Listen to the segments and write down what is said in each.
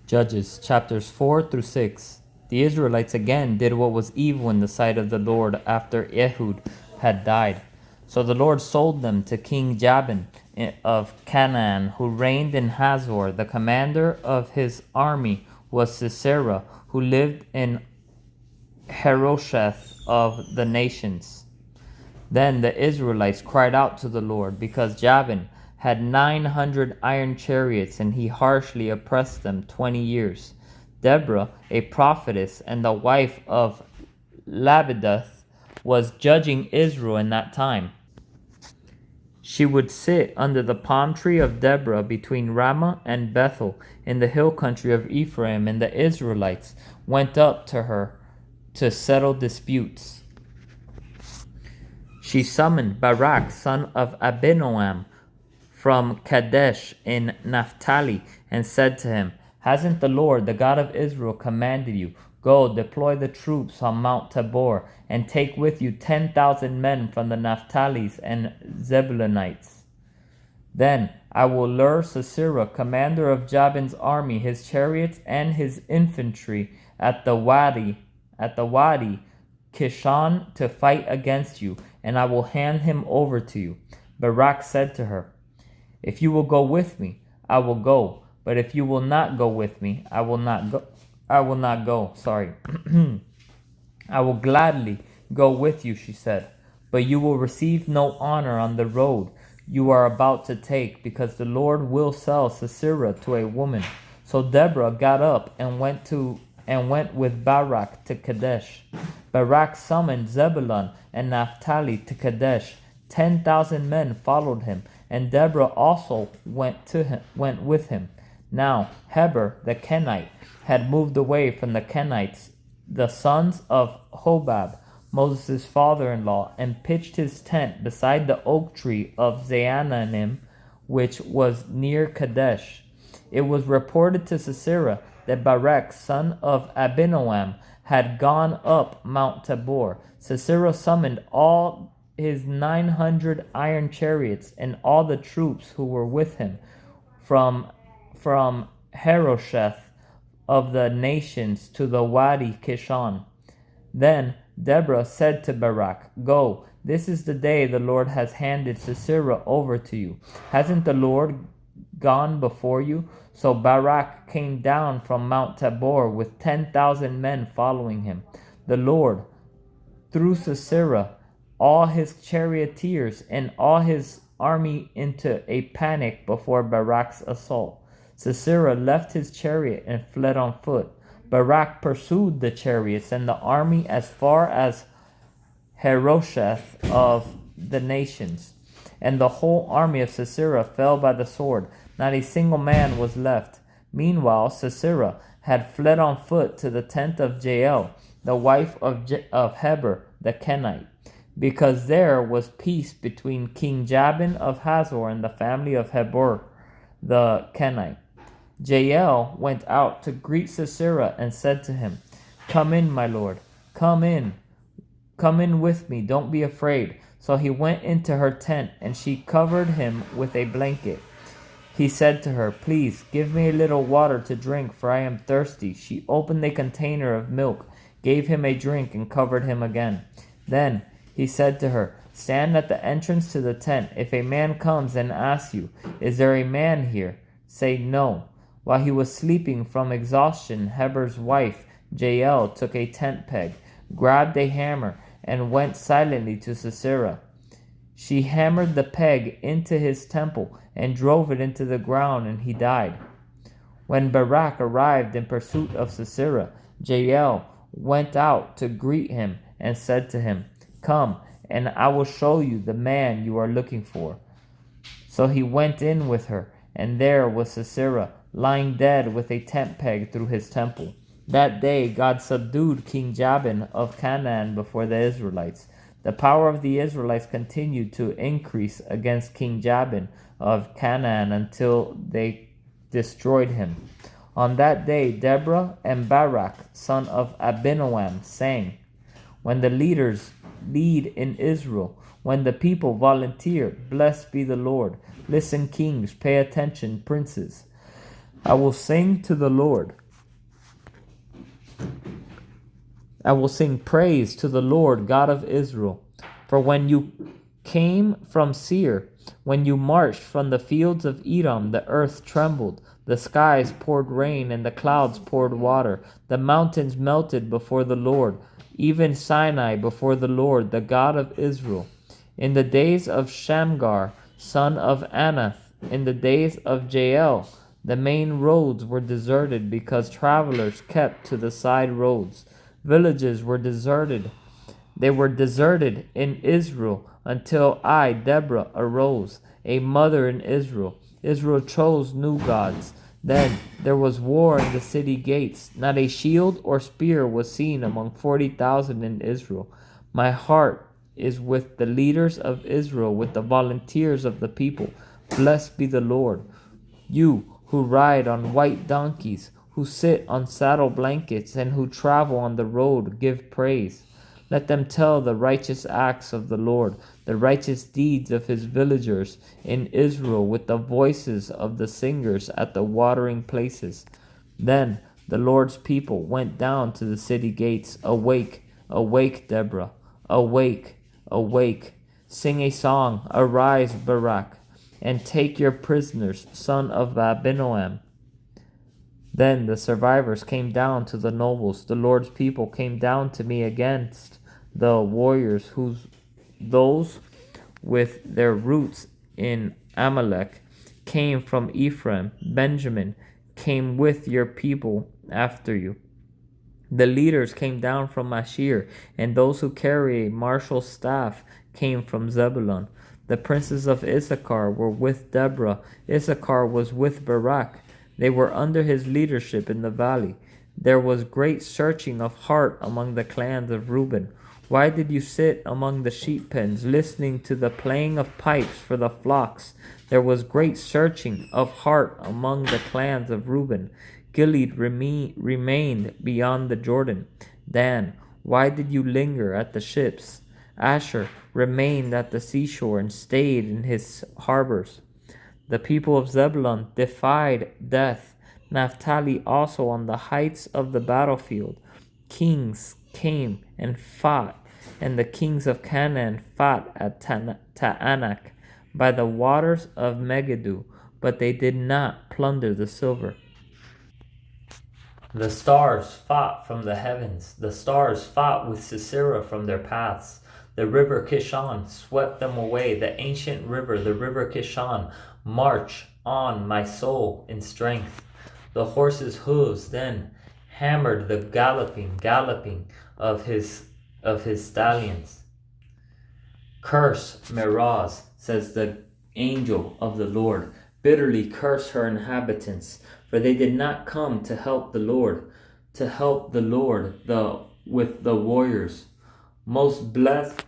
Judges chapters 4 through 6. The Israelites again did what was evil in the sight of the Lord after Ehud had died. So the Lord sold them to King Jabin of Canaan, who reigned in Hazor. The commander of his army was Sisera, who lived in Harosheth of the nations. Then the Israelites cried out to the Lord, because Jabin had 900 iron chariots, and he harshly oppressed them 20 years. Deborah, a prophetess and the wife of Lapidoth, was judging Israel in that time. She would sit under the palm tree of Deborah between Ramah and Bethel in the hill country of Ephraim, and the Israelites went up to her to settle disputes. She summoned Barak, son of Abinoam, from Kadesh in Naphtali, and said to him, "Hasn't the Lord, the God of Israel, commanded you, go, deploy the troops on Mount Tabor, and take with you 10,000 men from the Naphtalites and Zebulunites? Then I will lure Sisera, commander of Jabin's army, his chariots and his infantry at the Wadi Kishon to fight against you, and I will hand him over to you." Barak said to her, "If you will go with me, I will go. But if you will not go with me, I will not go. I will gladly go with you," she said. "But you will receive no honor on the road you are about to take, because the Lord will sell Sisera to a woman." So Deborah got up and went with Barak to Kadesh. Barak summoned Zebulun and Naphtali to Kadesh. 10,000 men followed him, and Deborah also went with him. Now Heber the Kenite had moved away from the Kenites, the sons of Hobab, Moses' father-in-law, and pitched his tent beside the oak tree of Zaanannim, which was near Kadesh. It was reported to Sisera that Barak, son of Abinoam, had gone up Mount Tabor. Sisera summoned all his 900 iron chariots and all the troops who were with him from Harosheth of the nations to the Wadi Kishon. Then Deborah said to Barak, "Go, this is the day the Lord has handed Sisera over to you. Hasn't the Lord gone before you?" So Barak came down from Mount Tabor with 10,000 men following him. The Lord threw Sisera, all his charioteers, and all his army into a panic before Barak's assault. Sisera left his chariot and fled on foot. Barak pursued the chariots and the army as far as Harosheth of the nations, and the whole army of Sisera fell by the sword. Not a single man was left. Meanwhile, Sisera had fled on foot to the tent of Jael, the wife of Heber the Kenite, because there was peace between King Jabin of Hazor and the family of Heber the Kenite. Jael went out to greet Sisera and said to him, "Come in, my lord. Come in with me. Don't be afraid." So he went into her tent, and she covered him with a blanket. He said to her, "Please give me a little water to drink, for I am thirsty." She opened a container of milk, gave him a drink, and covered him again. Then he said to her, "Stand at the entrance to the tent. If a man comes and asks you, 'Is there a man here?' say no." While he was sleeping from exhaustion, Heber's wife, Jael, took a tent peg, grabbed a hammer, and went silently to Sisera. She hammered the peg into his temple and drove it into the ground, and he died. When Barak arrived in pursuit of Sisera, Jael went out to greet him and said to him, "Come, and I will show you the man you are looking for." So he went in with her, and there was Sisera, lying dead with a tent peg through his temple. That day God subdued King Jabin of Canaan before the Israelites. The power of the Israelites continued to increase against King Jabin of Canaan until they destroyed him. On that day Deborah and Barak, son of Abinoam, sang. When the leaders lead in Israel, when the people volunteer, blessed be the Lord. Listen, kings, pay attention, princes. I will sing to the Lord. I will sing praise to the Lord God of Israel. For when you came from Seir, when you marched from the fields of Edom, the earth trembled, the skies poured rain, and the clouds poured water. The mountains melted before the Lord, even Sinai before the Lord, the God of Israel. In the days of Shamgar, son of Anath, in the days of Jael, the main roads were deserted because travelers kept to the side roads. Villages were deserted. They were deserted in Israel until I, Deborah, arose, a mother in Israel. Israel chose new gods. Then there was war in the city gates. Not a shield or spear was seen among 40,000 in Israel. My heart is with the leaders of Israel, with the volunteers of the people. Blessed be the Lord. You who ride on white donkeys, who sit on saddle blankets, and who travel on the road, give praise. Let them tell the righteous acts of the Lord, the righteous deeds of his villagers in Israel, with the voices of the singers at the watering places. Then the Lord's people went down to the city gates. Awake, awake, Deborah. Awake, awake. Sing a song. Arise, Barak, and take your prisoners, son of Abinoam. Then the survivors came down to the nobles. The Lord's people came down to me against the warriors, those with their roots in Amalek came from Ephraim. Benjamin came with your people after you. The leaders came down from Asher, and those who carry a marshal's staff came from Zebulun. The princes of Issachar were with Deborah. Issachar was with Barak. They were under his leadership in the valley. There was great searching of heart among the clans of Reuben. Why did you sit among the sheep pens, listening to the playing of pipes for the flocks? There was great searching of heart among the clans of Reuben. Gilead remained beyond the Jordan. Dan, why did you linger at the ships? Asher remained at the seashore and stayed in his harbors. The people of Zebulun defied death. Naphtali also on the heights of the battlefield. Kings came and fought, and the kings of Canaan fought at Taanach by the waters of Megiddo, but they did not plunder the silver. The stars fought from the heavens. The stars fought with Sisera from their paths. The river Kishon swept them away. The ancient river, the river Kishon, march on, my soul, in strength. The horse's hooves then hammered the galloping of his stallions. Curse Meroz, says the angel of the Lord. Bitterly curse her inhabitants, for they did not come to help the Lord, with the warriors. Most blessed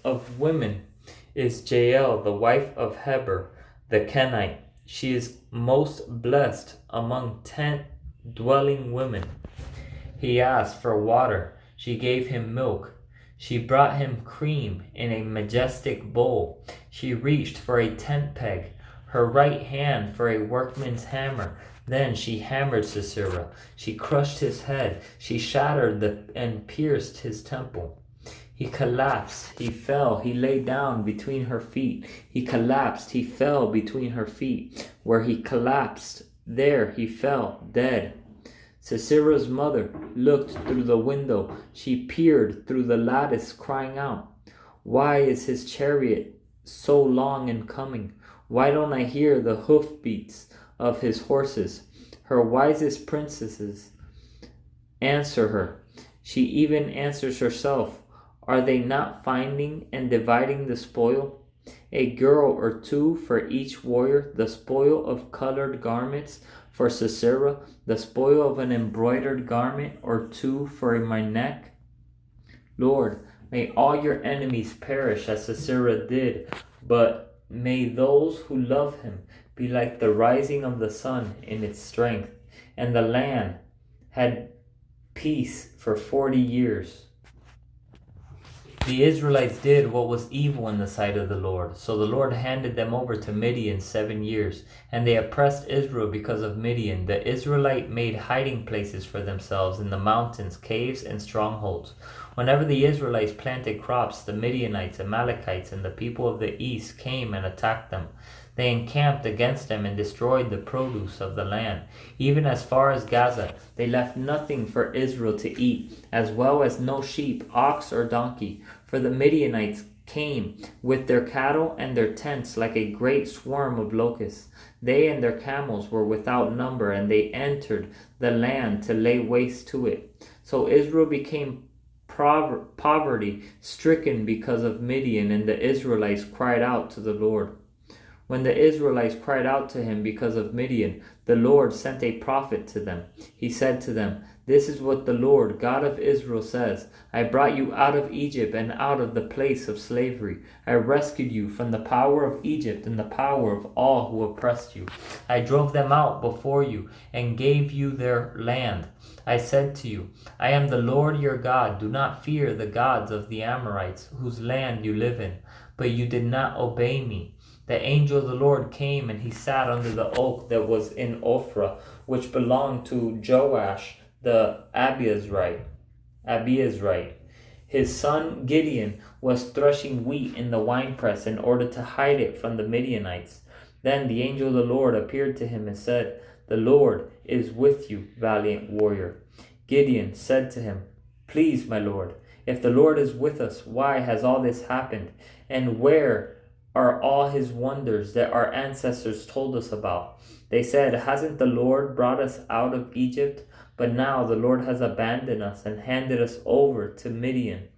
of women is Jael, the wife of Heber, the Kenite. She is most blessed among tent-dwelling women. He asked for water. She gave him milk. She brought him cream in a majestic bowl. She reached for a tent peg, her right hand for a workman's hammer. Then she hammered Sisera. She crushed his head. She shattered and pierced his temple. He collapsed. He fell. He lay down between her feet. He collapsed. He fell between her feet. Where he collapsed, there he fell, dead. Sisera's mother looked through the window. She peered through the lattice, crying out, "Why is his chariot so long in coming? Why don't I hear the hoofbeats of his horses?" Her wisest princesses answer her. She even answers herself. Are they not finding and dividing the spoil? A girl or two for each warrior, the spoil of colored garments for Sisera, the spoil of an embroidered garment or two for my neck. Lord, may all your enemies perish as Sisera did, but may those who love him be like the rising of the sun in its strength. And the land had peace for 40 years. The Israelites did what was evil in the sight of the Lord. So the Lord handed them over to Midian 7 years, and they oppressed Israel because of Midian. The Israelites made hiding places for themselves in the mountains, caves, and strongholds. Whenever the Israelites planted crops, the Midianites, Amalekites, and the people of the east came and attacked them. They encamped against them and destroyed the produce of the land. Even as far as Gaza, they left nothing for Israel to eat, as well as no sheep, ox, or donkey. For the Midianites came with their cattle and their tents like a great swarm of locusts. They and their camels were without number, and they entered the land to lay waste to it. So Israel became poverty-stricken because of Midian, and the Israelites cried out to the Lord. When the Israelites cried out to him because of Midian, the Lord sent a prophet to them. He said to them, "This is what the Lord, God of Israel, says. I brought you out of Egypt and out of the place of slavery. I rescued you from the power of Egypt and the power of all who oppressed you. I drove them out before you and gave you their land. I said to you, I am the Lord your God. Do not fear the gods of the Amorites, whose land you live in. But you did not obey me. The angel of the Lord came, and he sat under the oak that was in Ophrah, which belonged to Joash the Abiezrite. His son Gideon was threshing wheat in the winepress in order to hide it from the Midianites. Then the angel of the Lord appeared to him and said, "The Lord is with you, valiant warrior." Gideon said to him, "Please, my Lord, if the Lord is with us, why has all this happened? And where are all his wonders that our ancestors told us about?" They said, "Hasn't the Lord brought us out of Egypt? But now the Lord has abandoned us and handed us over to Midian."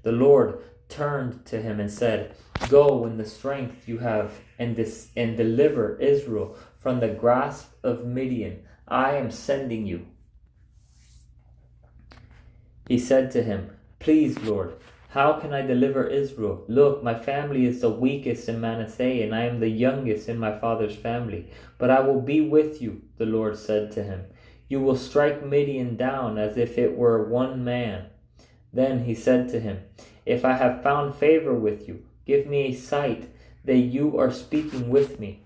The Lord turned to him and said, "Go in the strength you have and deliver Israel from the grasp of Midian. I am sending you." He said to him, "Please, Lord, how can I deliver Israel? Look, my family is the weakest in Manasseh, and I am the youngest in my father's family. But I will be with you," the Lord said to him. "You will strike Midian down as if it were one man." Then he said to him, "If I have found favor with you, give me a sight that you are speaking with me.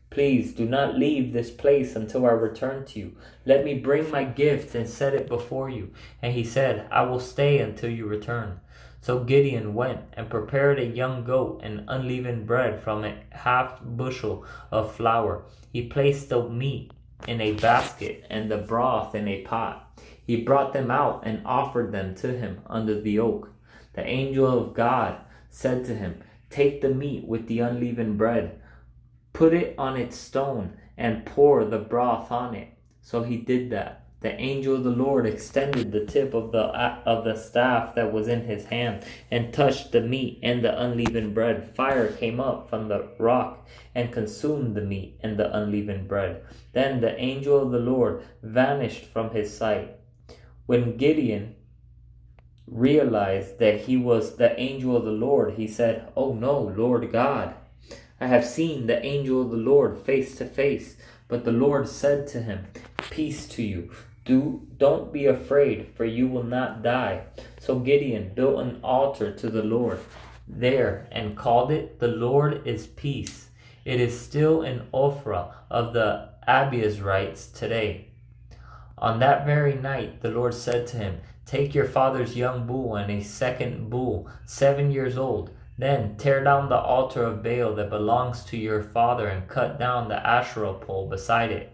Please do not leave this place until I return to you. Let me bring my gift and set it before you." And he said, "I will stay until you return." So Gideon went and prepared a young goat and unleavened bread from a half bushel of flour. He placed the meat in a basket and the broth in a pot. He brought them out and offered them to him under the oak. The angel of God said to him, "Take the meat with the unleavened bread, put it on its stone, and pour the broth on it." So he did that. The angel of the Lord extended the tip of the staff that was in his hand and touched the meat and the unleavened bread. Fire came up from the rock and consumed the meat and the unleavened bread. Then the angel of the Lord vanished from his sight. When Gideon realized that he was the angel of the Lord, he said, "Oh no, Lord God, I have seen the angel of the Lord face to face." But the Lord said to him, "Peace to you. Don't be afraid, for you will not die." So Gideon built an altar to the Lord there and called it, "The Lord is Peace." It is still in Ophrah of the Abiezrites today. On that very night the Lord said to him, "Take your father's young bull and a second bull, 7 years old. Then tear down the altar of Baal that belongs to your father and cut down the Asherah pole beside it.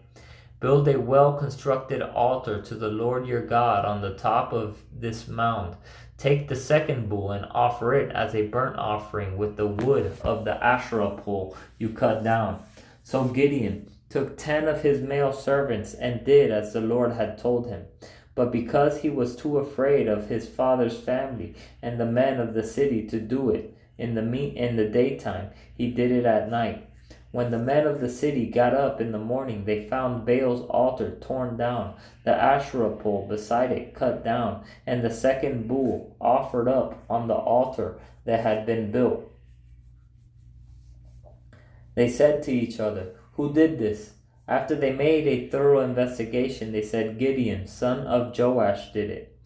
Build a well-constructed altar to the Lord your God on the top of this mound. Take the second bull and offer it as a burnt offering with the wood of the Asherah pole you cut down." So Gideon took 10 of his male servants and did as the Lord had told him. But because he was too afraid of his father's family and the men of the city to do it in the daytime, he did it at night. When the men of the city got up in the morning, they found Baal's altar torn down, the Asherah pole beside it cut down, and the second bull offered up on the altar that had been built. They said to each other, "Who did this?" After they made a thorough investigation, they said, "Gideon, son of Joash, did it."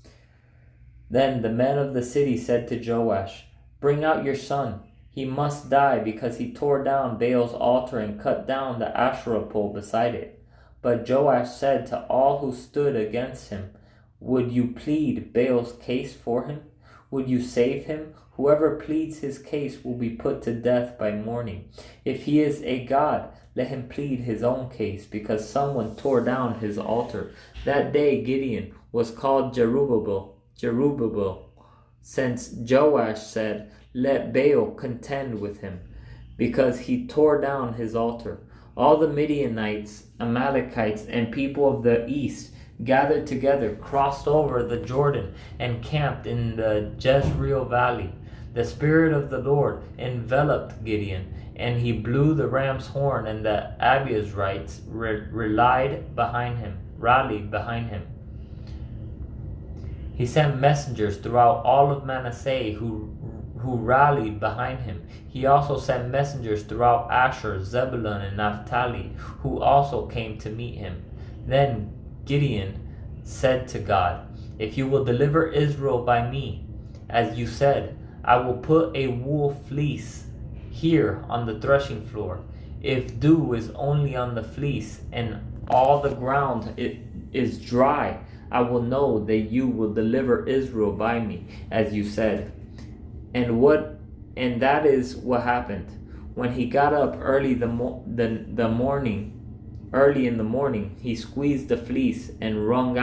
Then the men of the city said to Joash, "Bring out your son. He must die because he tore down Baal's altar and cut down the Asherah pole beside it." But Joash said to all who stood against him, "Would you plead Baal's case for him? Would you save him? Whoever pleads his case will be put to death by morning. If he is a god, let him plead his own case, because someone tore down his altar." That day Gideon was called Jerubbaal, since Joash said, "Let Baal contend with him," because he tore down his altar. All the Midianites, Amalekites, and people of the east gathered together, crossed over the Jordan, and camped in the Jezreel valley. The Spirit of the Lord enveloped Gideon, and he blew the ram's horn, and the Abiezrites rallied behind him. He sent messengers throughout all of Manasseh who rallied behind him. He also sent messengers throughout Asher, Zebulun, and Naphtali, who also came to meet him. Then Gideon said to God, "If you will deliver Israel by me, as you said, I will put a wool fleece here on the threshing floor. If dew is only on the fleece and all the ground is dry, I will know that you will deliver Israel by me, as you said." And that is what happened. When he got up early in the morning, he squeezed the fleece and wrung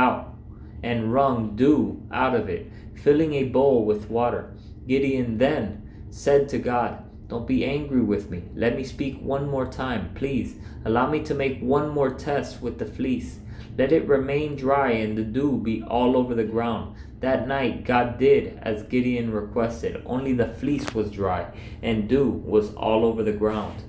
dew out of it, filling a bowl with water. Gideon then said to God, "Don't be angry with me. Let me speak one more time, please. Allow me to make one more test with the fleece. Let it remain dry and the dew be all over the ground." That night God did as Gideon requested. Only the fleece was dry and dew was all over the ground.